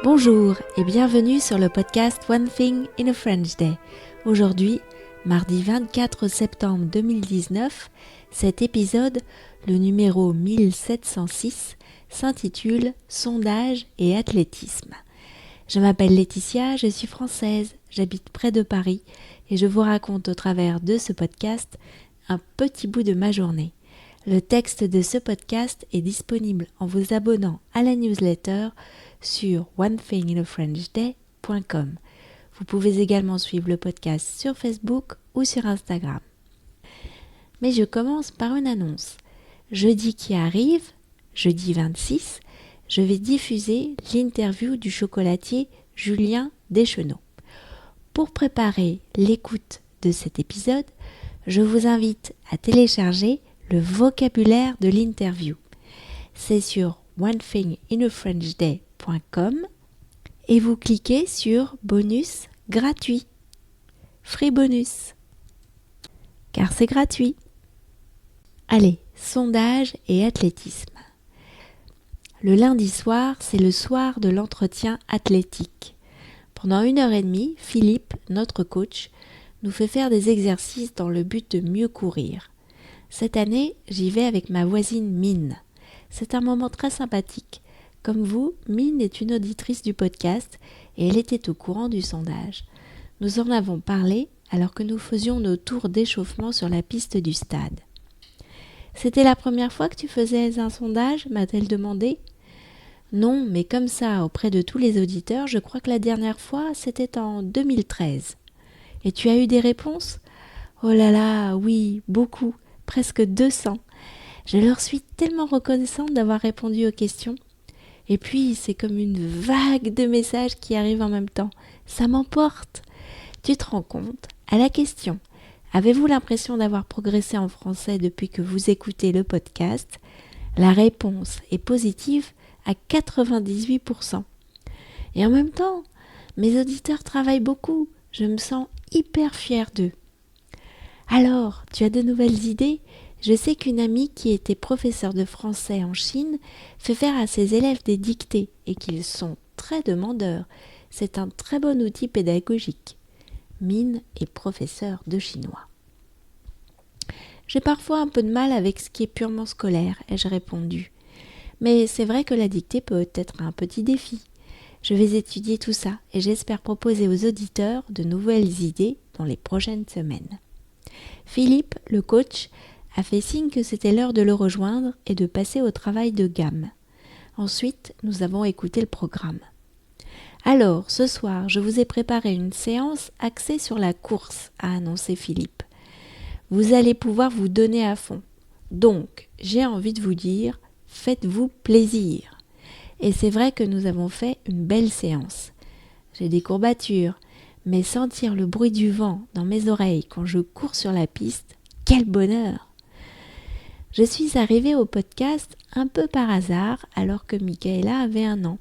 Bonjour et bienvenue sur le podcast One Thing in a French Day. Aujourd'hui, mardi 24 septembre 2019, cet épisode, le numéro 1706, s'intitule « Sondage et athlétisme ». Je m'appelle Laetitia, je suis française, j'habite près de Paris et je vous raconte au travers de ce podcast un petit bout de ma journée. Le texte de ce podcast est disponible en vous abonnant à la newsletter sur onethinginafrenchday.com. Vous pouvez également suivre le podcast sur Facebook ou sur Instagram. Mais je commence par une annonce. Jeudi qui arrive, jeudi 26, je vais diffuser l'interview du chocolatier Julien Deschenaux. Pour préparer l'écoute de cet épisode, je vous invite à télécharger le vocabulaire de l'interview. C'est sur onethinginafrenchday.com et vous cliquez sur bonus gratuit, free bonus, car c'est gratuit. Allez, sondage et athlétisme. Le lundi soir, c'est le soir de l'entretien athlétique. Pendant 1h30, Philippe, notre coach, nous fait faire des exercices dans le but de mieux courir. Cette année, j'y vais avec ma voisine Mine. C'est un moment très sympathique. Comme vous, Mine est une auditrice du podcast et elle était au courant du sondage. Nous en avons parlé alors que nous faisions nos tours d'échauffement sur la piste du stade. « C'était la première fois que tu faisais un sondage ?» m'a-t-elle demandé. « Non, mais comme ça, auprès de tous les auditeurs, je crois que la dernière fois, c'était en 2013. » « Et tu as eu des réponses ?»« Oh là là, oui, beaucoup. Presque 200. Je leur suis tellement reconnaissante d'avoir répondu aux questions. Et puis, c'est comme une vague de messages qui arrivent en même temps. Ça m'emporte. Tu te rends compte, à la question « Avez-vous l'impression d'avoir progressé en français depuis que vous écoutez le podcast ?» La réponse est positive à 98%. Et en même temps, mes auditeurs travaillent beaucoup. Je me sens hyper fière d'eux. Alors, tu as de nouvelles idées ? Je sais qu'une amie qui était professeure de français en Chine fait faire à ses élèves des dictées et qu'ils sont très demandeurs. C'est un très bon outil pédagogique. Mine est professeure de chinois. J'ai parfois un peu de mal avec ce qui est purement scolaire, ai-je répondu. Mais c'est vrai que la dictée peut être un petit défi. Je vais étudier tout ça et j'espère proposer aux auditeurs de nouvelles idées dans les prochaines semaines. Philippe, le coach, a fait signe que c'était l'heure de le rejoindre et de passer au travail de gamme. Ensuite, nous avons écouté le programme. Alors, ce soir, je vous ai préparé une séance axée sur la course, a annoncé Philippe. Vous allez pouvoir vous donner à fond. Donc, j'ai envie de vous dire, faites-vous plaisir. Et c'est vrai que nous avons fait une belle séance. J'ai des courbatures, mais sentir le bruit du vent dans mes oreilles quand je cours sur la piste, quel bonheur! Je suis arrivée au podcast un peu par hasard alors que Michaela avait 1 an.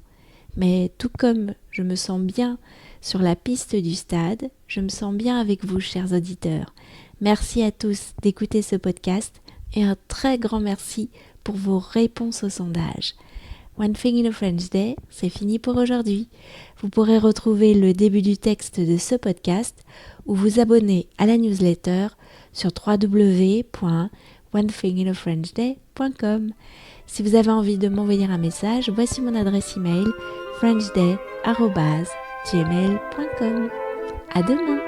Mais tout comme je me sens bien sur la piste du stade, je me sens bien avec vous, chers auditeurs. Merci à tous d'écouter ce podcast et un très grand merci pour vos réponses au sondage. One Thing in a French Day, c'est fini pour aujourd'hui. Vous pourrez retrouver le début du texte de ce podcast ou vous abonner à la newsletter sur www.onethinginafrenchday.com. Si vous avez envie de m'envoyer un message, voici mon adresse email frenchday@gmail.com. À demain!